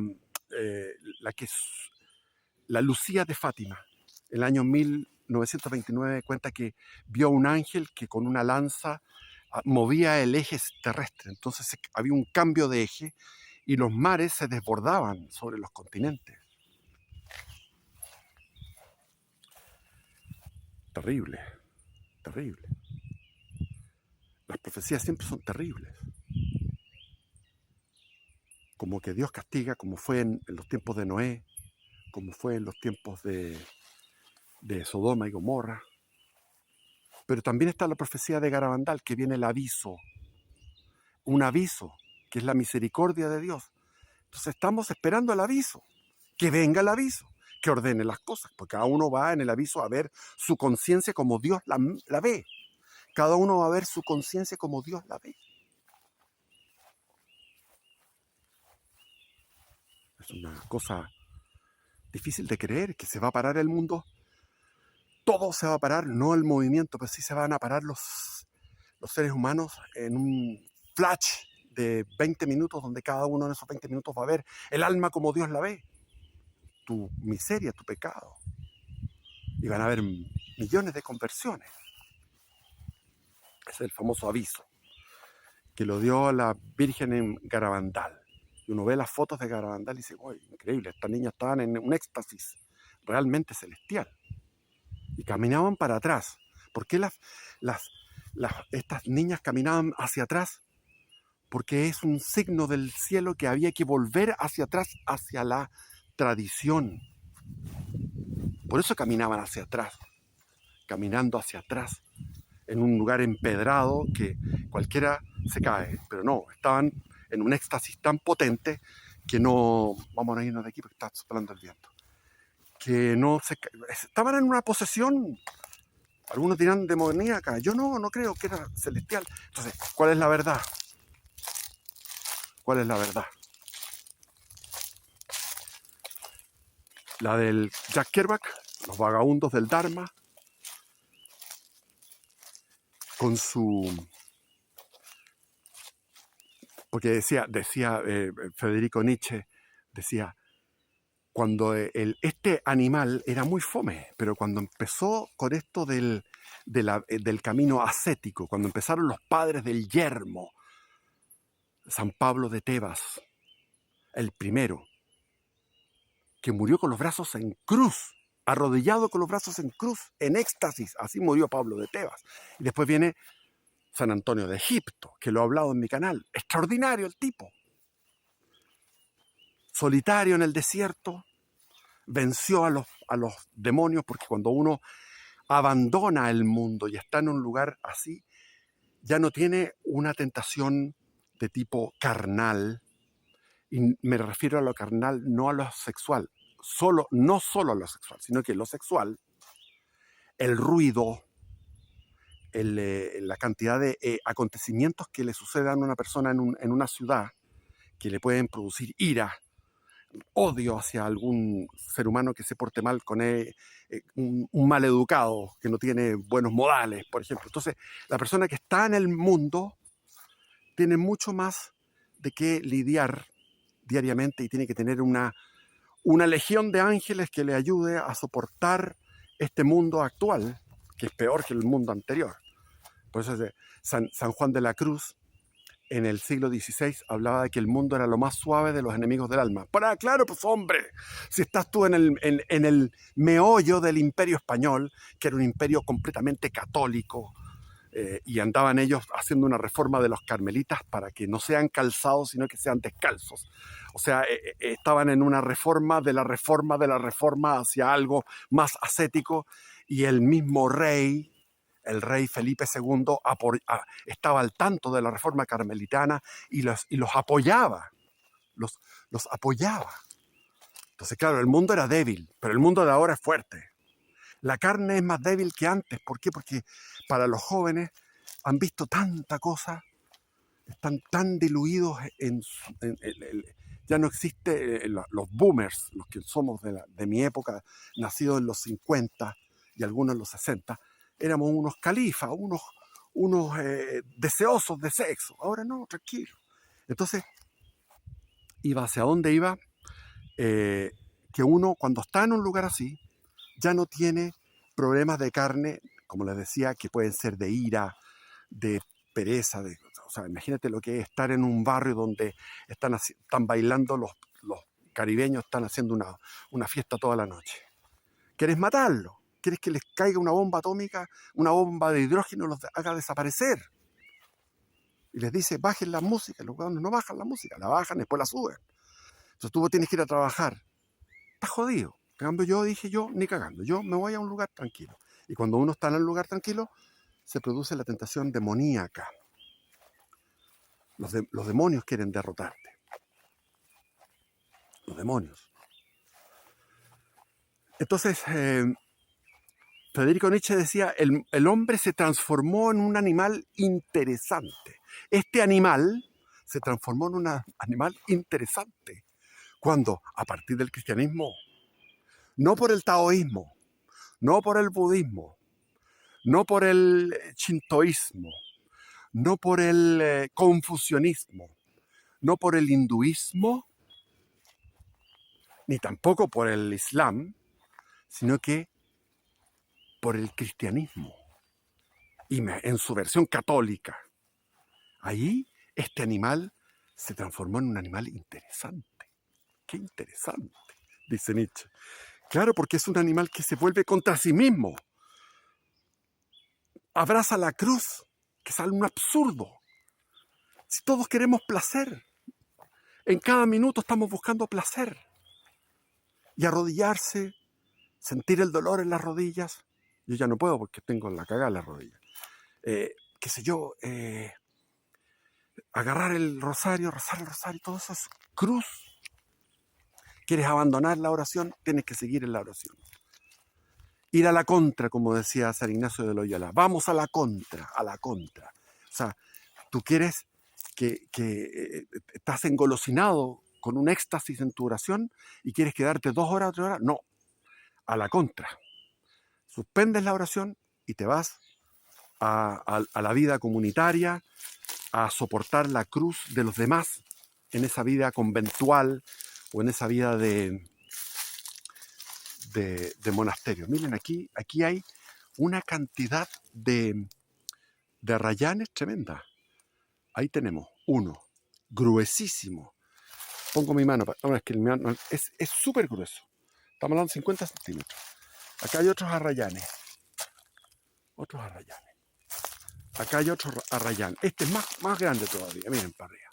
Lucía de Fátima? En el año 1929 cuenta que vio un ángel que con una lanza movía el eje terrestre. Entonces había un cambio de eje y los mares se desbordaban sobre los continentes. Terrible, terrible. Las profecías siempre son terribles. Como que Dios castiga, como fue en los tiempos de Noé, como fue en los tiempos de Sodoma y Gomorra. Pero también está la profecía de Garabandal, que viene el aviso. Un aviso, que es la misericordia de Dios. Entonces estamos esperando el aviso. Que venga el aviso, que ordene las cosas. Porque cada uno va en el aviso a ver su conciencia como Dios la ve. Cada uno va a ver su conciencia como Dios la ve. Es una cosa difícil de creer, que se va a parar el mundo. Todo se va a parar, no el movimiento, pero sí se van a parar los los seres humanos en un flash de 20 minutos, donde cada uno de esos 20 minutos va a ver el alma como Dios la ve, tu miseria, tu pecado. Y van a haber millones de conversiones. Ese es el famoso aviso que lo dio la Virgen en Garabandal. Y uno ve las fotos de Garabandal y dice, uy, increíble, estas niñas estaban en un éxtasis realmente celestial. Y caminaban para atrás. ¿Por qué estas niñas caminaban hacia atrás? Porque es un signo del cielo que había que volver hacia atrás, hacia la tradición. Por eso caminaban hacia atrás, caminando hacia atrás, en un lugar empedrado que cualquiera se cae. Pero no, estaban en un éxtasis tan potente que no... Vamos a irnos de aquí porque está soplando el viento. Que no se... Estaban en una posesión. Algunos dirán demoníaca. Yo no creo que era celestial. Entonces, ¿cuál es la verdad? ¿Cuál es la verdad? La del Jack Kerouac, los vagabundos del Dharma, con su... Porque decía Federico Nietzsche, decía, cuando este animal era muy fome, pero cuando empezó con esto del camino ascético, cuando empezaron los padres del yermo, San Pablo de Tebas, el primero, que murió con los brazos en cruz, arrodillado con los brazos en cruz, en éxtasis, así murió Pablo de Tebas. Y después viene San Antonio de Egipto, que lo he hablado en mi canal, extraordinario el tipo, solitario en el desierto, venció a los demonios, porque cuando uno abandona el mundo y está en un lugar así, ya no tiene una tentación de tipo carnal, y me refiero a lo carnal, no a lo sexual, no solo a lo sexual, sino que lo sexual, el ruido, la cantidad de acontecimientos que le sucedan a una persona en una ciudad, que le pueden producir ira, odio hacia algún ser humano que se porte mal con él, un mal educado, que no tiene buenos modales, por ejemplo. Entonces, la persona que está en el mundo tiene mucho más de qué lidiar diariamente y tiene que tener una legión de ángeles que le ayude a soportar este mundo actual, que es peor que el mundo anterior. Por eso San Juan de la Cruz, en el siglo XVI, hablaba de que el mundo era lo más suave de los enemigos del alma. Claro, pues hombre, si estás tú en el meollo del imperio español, que era un imperio completamente católico, y andaban ellos haciendo una reforma de los carmelitas para que no sean calzados, sino que sean descalzos. O sea, estaban en una reforma de la reforma de la reforma hacia algo más ascético, y el mismo rey, el rey Felipe II, estaba al tanto de la reforma carmelitana y los apoyaba, los apoyaba. Entonces, claro, el mundo era débil, pero el mundo de ahora es fuerte. La carne es más débil que antes. ¿Por qué? Porque para los jóvenes han visto tanta cosa, están tan diluidos ya no existe los boomers, los que somos de mi época, nacidos en los 50 y algunos en los 60, éramos unos califas, unos deseosos de sexo. Ahora no, tranquilo. Entonces, iba hacia dónde iba, que uno cuando está en un lugar así, ya no tiene problemas de carne, como les decía, que pueden ser de ira, de pereza, o sea, imagínate lo que es estar en un barrio donde están bailando los caribeños, están haciendo una fiesta toda la noche. ¿Quieres matarlo? ¿Quieres que les caiga una bomba atómica, una bomba de hidrógeno, los haga desaparecer? Y les dice, bajen la música. Los huevones no bajan la música, la bajan, después la suben. Entonces tú tienes que ir a trabajar. Estás jodido. En cambio, yo ni cagando. Yo me voy a un lugar tranquilo. Y cuando uno está en el lugar tranquilo, se produce la tentación demoníaca. Los demonios quieren derrotarte. Los demonios. Entonces, Federico Nietzsche decía, el hombre se transformó en un animal interesante. Este animal se transformó en un animal interesante. Cuando, a partir del cristianismo, no por el taoísmo, no por el budismo, no por el shintoísmo, no por el confucianismo, no por el hinduismo, ni tampoco por el islam, sino que por el cristianismo, y en su versión católica. Ahí este animal se transformó en un animal interesante. ¡Qué interesante!, dice Nietzsche. Claro, porque es un animal que se vuelve contra sí mismo. Abraza la cruz, que es algo absurdo. Si todos queremos placer, en cada minuto estamos buscando placer. Y arrodillarse, sentir el dolor en las rodillas. Yo ya no puedo porque tengo la cagada en las rodillas. Qué sé yo, agarrar el rosario, rezar el rosario, todo eso es cruz. ¿Quieres abandonar la oración? Tienes que seguir en la oración. Ir a la contra, como decía San Ignacio de Loyola. Vamos a la contra, a la contra. O sea, tú quieres que estás engolosinado con un éxtasis en tu oración y quieres quedarte 2 horas, 3 horas. No, a la contra. Suspendes la oración y te vas a la vida comunitaria, a soportar la cruz de los demás en esa vida conventual o en esa vida de monasterio. Miren, aquí hay una cantidad de arrayanes tremenda. Ahí tenemos uno, gruesísimo. Pongo mi mano, es que es súper grueso. Estamos hablando de 50 centímetros. Acá hay otros arrayanes. Acá hay otro arrayán. Este es más grande todavía. Miren para arriba.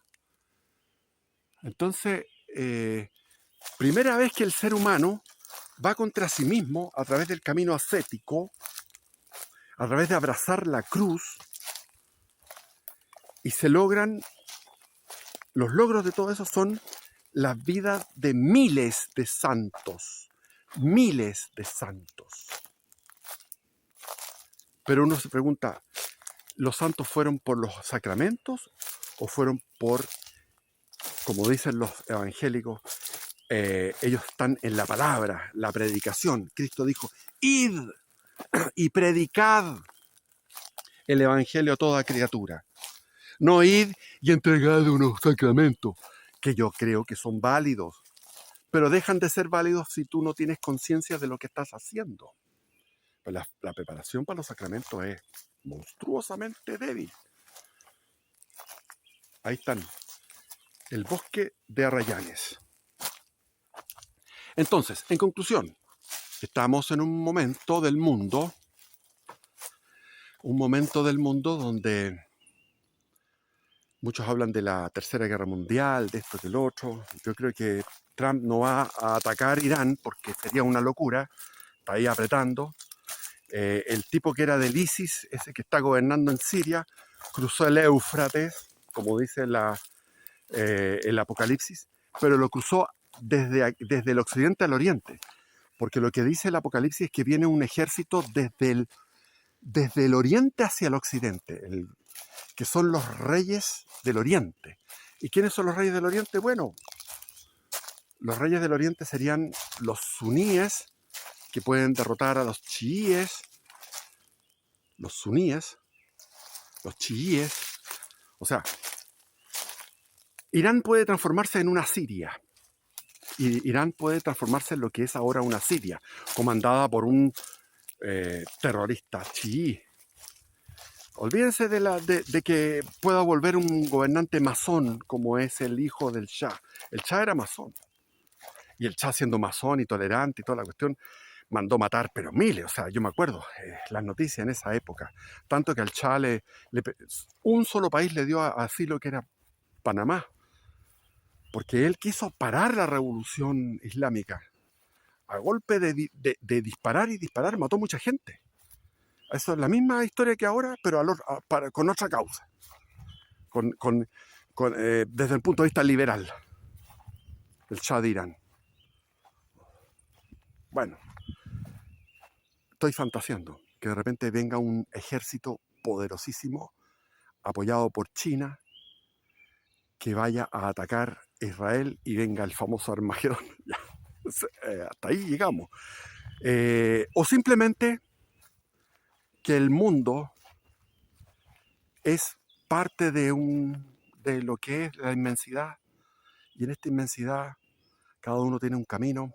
Entonces, primera vez que el ser humano va contra sí mismo a través del camino ascético, a través de abrazar la cruz, y se logran, los logros de todo eso son las vidas de miles de santos. Miles de santos. Pero uno se pregunta, ¿los santos fueron por los sacramentos o fueron por, como dicen los evangélicos, ellos están en la palabra, la predicación? Cristo dijo, id y predicad el evangelio a toda criatura. No id y entregad unos sacramentos, que yo creo que son válidos, pero dejan de ser válidos si tú no tienes conciencia de lo que estás haciendo. Pues la preparación para los sacramentos es monstruosamente débil. Ahí están, el bosque de arrayanes. Entonces, en conclusión, estamos en un momento del mundo donde muchos hablan de la Tercera Guerra Mundial, de esto, del otro. Yo creo que Trump no va a atacar Irán porque sería una locura. Está ahí apretando. El tipo que era del ISIS, ese que está gobernando en Siria, cruzó el Éufrates, como dice el Apocalipsis, pero lo cruzó desde el occidente al oriente, porque lo que dice el Apocalipsis es que viene un ejército desde el oriente hacia el occidente, que son los reyes del oriente. ¿Y quiénes son los reyes del oriente? Bueno, los reyes del oriente serían los suníes, que pueden derrotar a los chiíes, los suníes, los chiíes. O sea, Irán puede transformarse en una Siria. Y Irán puede transformarse en lo que es ahora una Siria, comandada por un terrorista chií. Olvídense de que pueda volver un gobernante masón como es el hijo del Shah. El Shah era masón. Y el Shah, siendo masón y tolerante y toda la cuestión, mandó matar, pero miles. O sea, yo me acuerdo las noticias en esa época. Tanto que al Shah un solo país le dio asilo, que era Panamá. Porque él quiso parar la revolución islámica. A golpe de disparar y disparar, mató mucha gente. Eso es la misma historia que ahora, pero con otra causa. Desde el punto de vista liberal. El Shah de Irán. Bueno, estoy fantaseando que de repente venga un ejército poderosísimo, apoyado por China, que vaya a atacar Israel y venga el famoso Armagedón. Hasta ahí llegamos. O simplemente que el mundo es parte de lo que es la inmensidad. Y en esta inmensidad cada uno tiene un camino.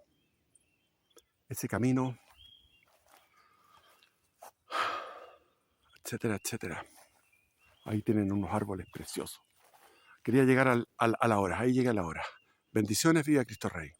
Ese camino, etcétera, etcétera. Ahí tienen unos árboles preciosos. Quería llegar a la hora. Ahí llegué a la hora. Bendiciones, viva Cristo Rey.